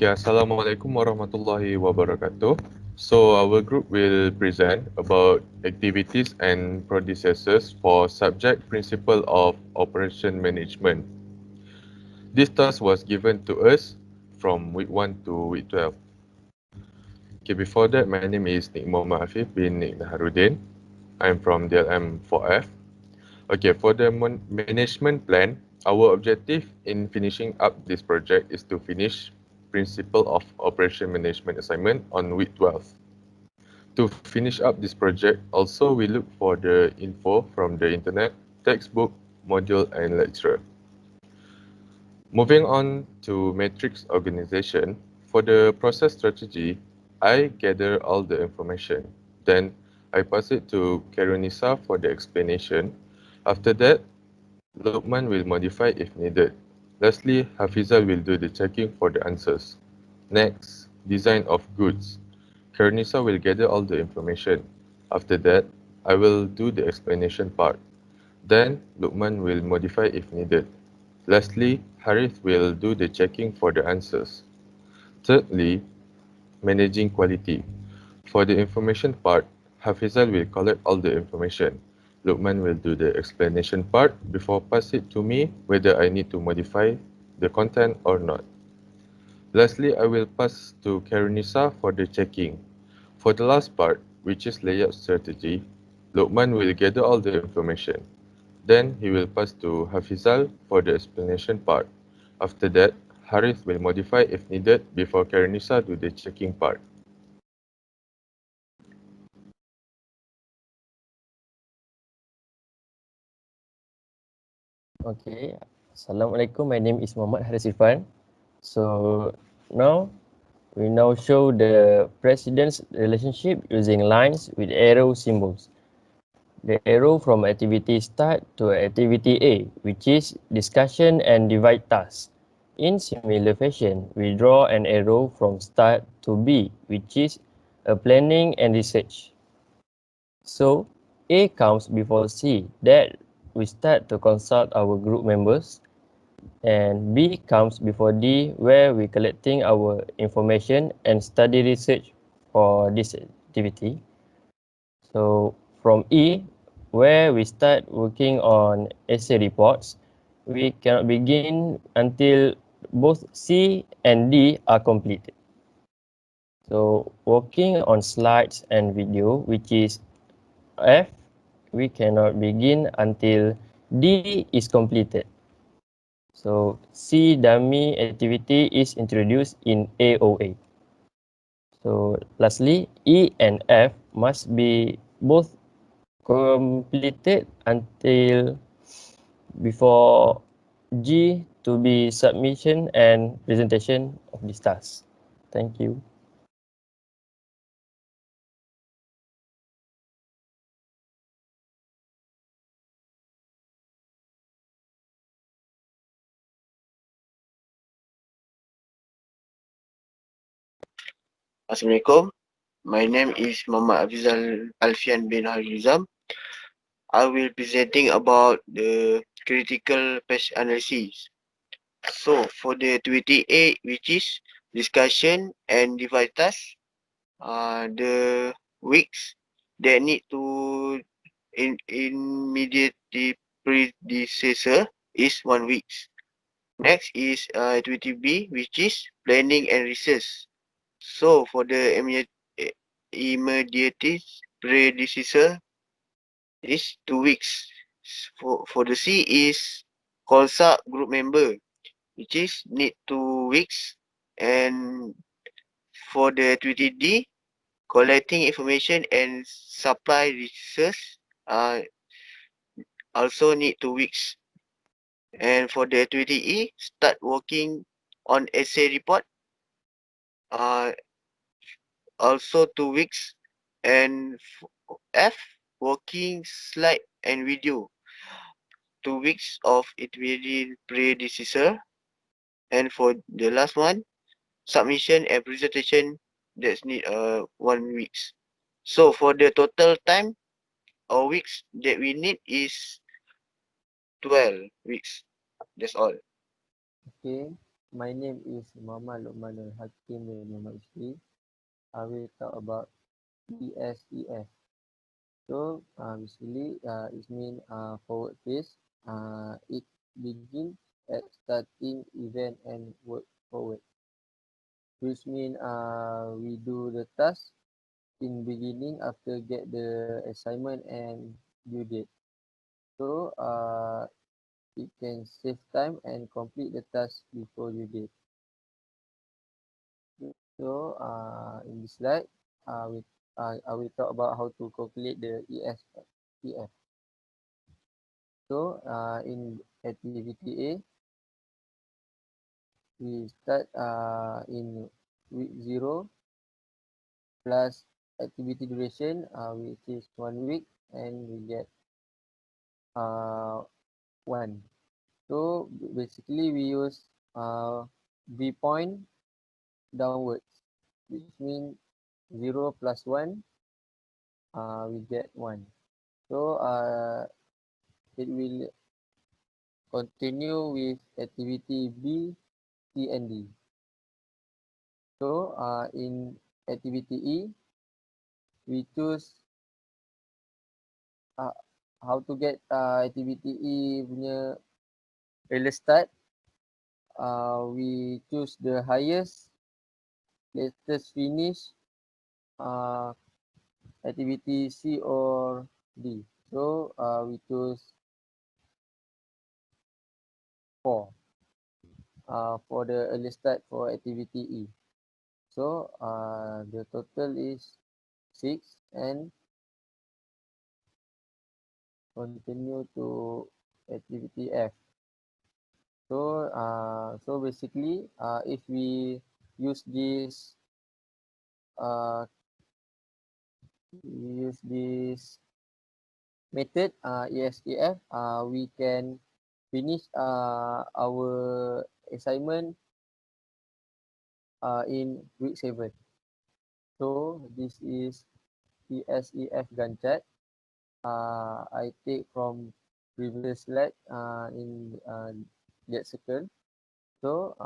Okay, Assalamualaikum warahmatullahi wabarakatuh. So our group will present about activities and processes for subject principle of operation management. This task was given to us from week 1 to week 12. Okay, before that, my name is Nick Muhammad Afif bin Nick Naharuddin. I'm from DLM 4F. Okay, for the management plan, our objective in finishing up this project is to finish Principle of Operation Management assignment on week 12. To finish up this project, also we look for the info from the internet, textbook, module and lecturer. Moving on to matrix organization, for the process strategy, I gather all the information. Then I pass it to Karunisa for the explanation. After that, Lokman will modify if needed. Lastly, Hafizal will do the checking for the answers. Next, design of goods. Karnisa will gather all the information. After that, I will do the explanation part. Then, Lukman will modify if needed. Lastly, Harith will do the checking for the answers. Thirdly, managing quality. For the information part, Hafizal will collect all the information. Lukman will do the explanation part before pass it to me whether I need to modify the content or not. Lastly, I will pass to Karenisa for the checking. For the last part, which is layout strategy, Lokman will gather all the information. Then he will pass to Hafizal for the explanation part. After that, Harith will modify if needed before Karenisa do the checking part. Okay, Assalamualaikum. My name is Muhammad Haris Irfan. So now we now show the president's relationship using lines with arrow symbols. The arrow from activity start to activity A, which is discussion and divide tasks. In similar fashion, we draw an arrow from start to B, which is a planning and research. So A comes before C, that we start to consult our group members, and B comes before D, where we collecting our information and study research for this activity. So from E, where we start working on essay reports, we cannot begin until both C and D are completed. So working on slides and video, which is F, we cannot begin until D is completed. So C dummy activity is introduced in AOA. So lastly, E and F must be both completed until before G to be submission and presentation of this task. Thank you. Assalamualaikum. My name is Muhammad Afizal Alfian bin Harizam. I will presenting about the critical path analysis. So for the activity A, which is discussion and divide task, the weeks that need to immediately predecessor is 1 week. Next is activity B, which is planning and research. So for the immediate predecessor is 2 weeks. For the C is consult group member, which is need 2 weeks. And for the activity D, collecting information and supply research also need 2 weeks. And for the activity E, start working on essay report uh, also 2 weeks. And F, working slide and video, 2 weeks of intermediate predecessor. And for the last one, submission and presentation, that's need 1 week. So for the total time or weeks that we need is 12 weeks. That's all. Okay. My name is Muhammad Luqmanul Hakim bin Muhammad Isri. I will talk about ESEF. So basically, it means forward phase. It begins at starting event and work forward, which means we do the task in beginning after get the assignment and due date. So it can save time and complete the task before due date. So in this slide, I will talk about how to calculate the ESEF. So in activity A, we start in week 0 plus activity duration, which is 1 week, and we get uh, 1. So basically we use V point downwards, which means 0 plus 1, we get 1. So it will continue with activity B, C, and D. So in activity E, we choose uh, how to get activity E punya early start. We choose the highest, latest finish, uh, activity C or D. So we choose 4 for the early start for activity E. So the total is 6 and continue to activity F. So basically, if we use this uh, method ESEF, we can finish our assignment in week 7. So this is ESEF Gantt chart. I take from previous slide in that circle. So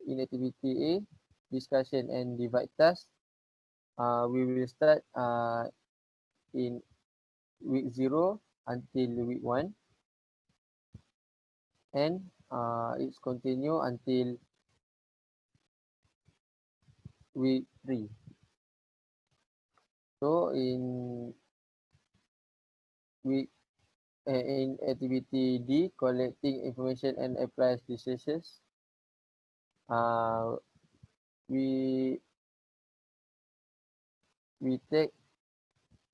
in activity A, discussion and divide task, we will start in week 0 until week 1, and it's continue until week 3. So week in activity D, collecting information and apply decisions, uh, we take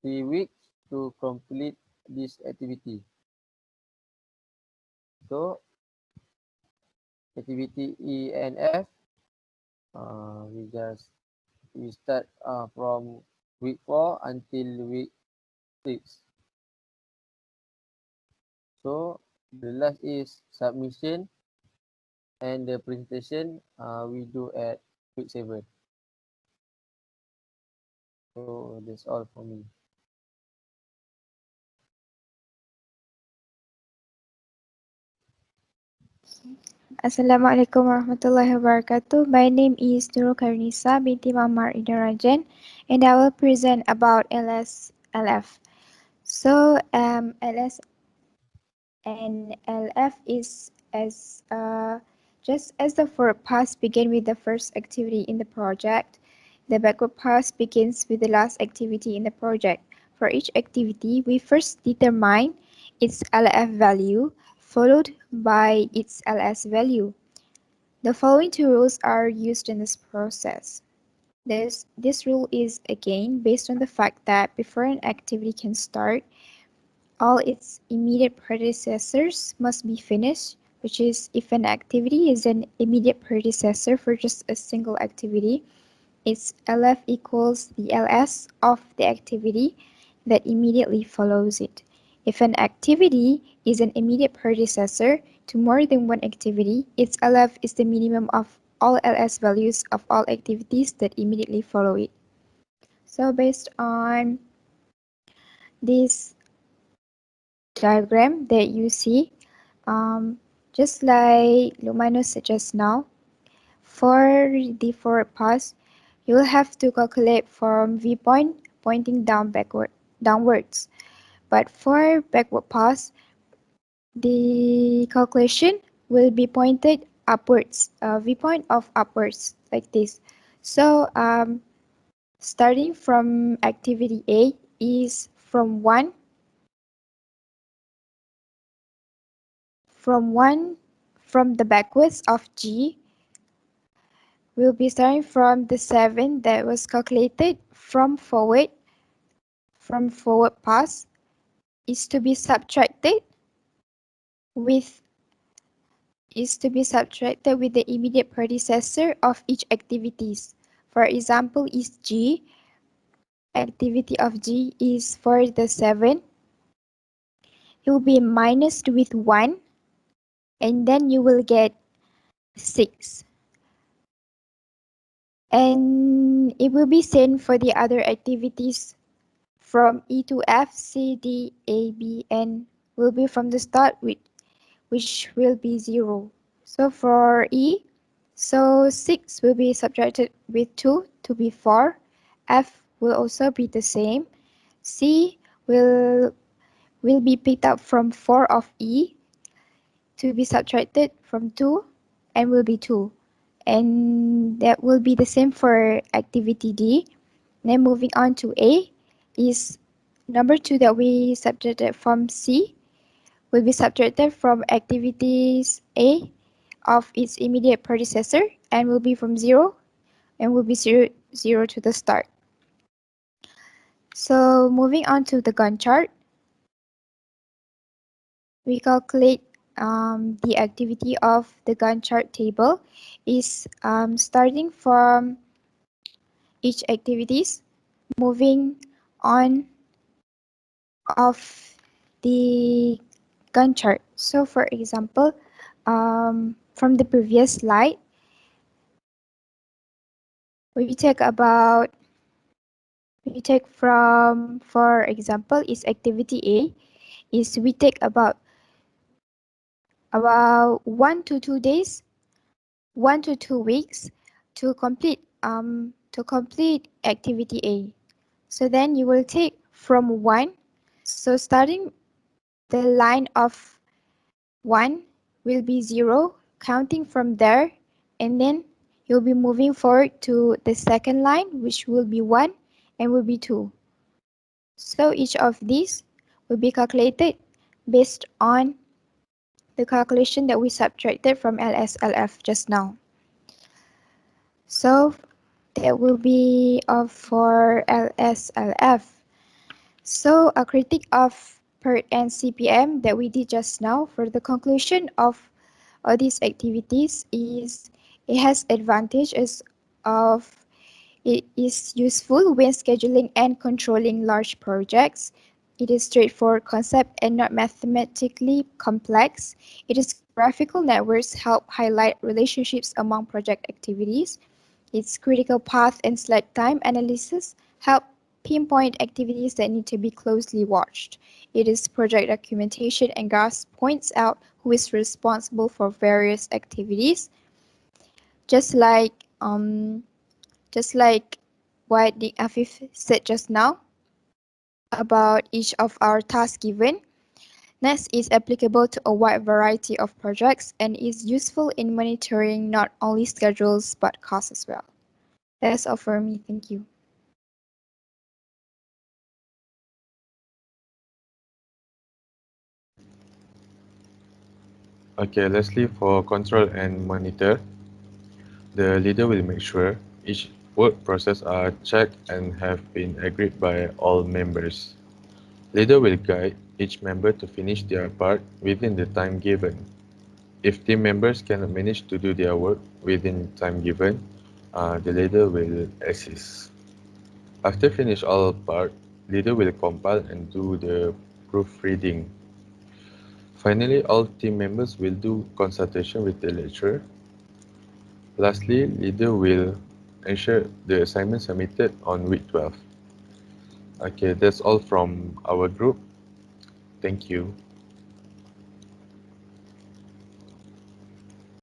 3 weeks to complete this activity. So activity E and F, we start from week 4 until week 6. So the last is submission, and the presentation we do at week 7. So that's all for me. Assalamualaikum warahmatullahi wabarakatuh. My name is Nurul Karnisa binti Mamar Idarajan, and I will present about LSLF. So LS and LF is as just as the forward pass begin with the first activity in the project, the backward pass begins with the last activity in the project. For each activity, we first determine its LF value, followed by its LS value. The following two rules are used in this process. This rule is again based on the fact that before an activity can start, all its immediate predecessors must be finished, which is if an activity is an immediate predecessor for just a single activity, its LF equals the LS of the activity that immediately follows it. If an activity is an immediate predecessor to more than one activity, its LF is the minimum of all LS values of all activities that immediately follow it. So based on this diagram that you see, Just like Lumano said just now, for the forward pass, you will have to calculate from viewpoint pointing downwards. But for backward pass, the calculation will be pointed upwards, viewpoint of upwards like this. So starting from activity A is from 1 from the backwards of G. We'll be starting from the 7 that was calculated from forward pass is to be subtracted with the immediate predecessor of each activities. For example, is G. Activity of G is for the 7. It will be minused with 1 and then you will get 6. And it will be same for the other activities from E to F, C, D, A, B, and will be from the start which will be 0. So for E, so 6 will be subtracted with 2 to be 4. F will also be the same. C will be picked up from 4 of E to be subtracted from 2 and will be 2. And that will be the same for activity D. Then moving on to A is number 2 that we subtracted from C will be subtracted from activities A of its immediate predecessor and will be from 0 and will be 0 to the start. So moving on to the Gantt chart, we calculate the activity of the Gantt chart table is starting from each activities, moving on of the Gantt chart. So for example, from the previous slide, we take from, for example, is activity A, is we take about 1 to 2 days, 1 to 2 weeks to complete activity A. So then you will take from 1. So starting the line of 1 will be 0, counting from there, and then you'll be moving forward to the second line, which will be 1 and will be 2. So each of these will be calculated based on the calculation that we subtracted from LSLF just now. So that will be all for LSLF. So a critique of PERT and CPM that we did just now for the conclusion of all these activities is it has advantages of it is useful when scheduling and controlling large projects. It is straightforward concept and not mathematically complex. Its graphical networks help highlight relationships among project activities. Its critical path and slack time analysis help pinpoint activities that need to be closely watched. Its project documentation and graphs points out who is responsible for various activities. Just like what the Afif said just now about each of our tasks given, NEST is applicable to a wide variety of projects and is useful in monitoring not only schedules but costs as well. That's all for me. Thank you. Okay, lastly, for control and monitor, the leader will make sure each work process are checked and have been agreed by all members. Leader will guide each member to finish their part within the time given. If team members cannot manage to do their work within time given, the leader will assist. After finish all part, leader will compile and do the proofreading. Finally, all team members will do consultation with the lecturer. Lastly, leader will ensure the assignment submitted on week 12. Okay, that's all from our group. Thank you.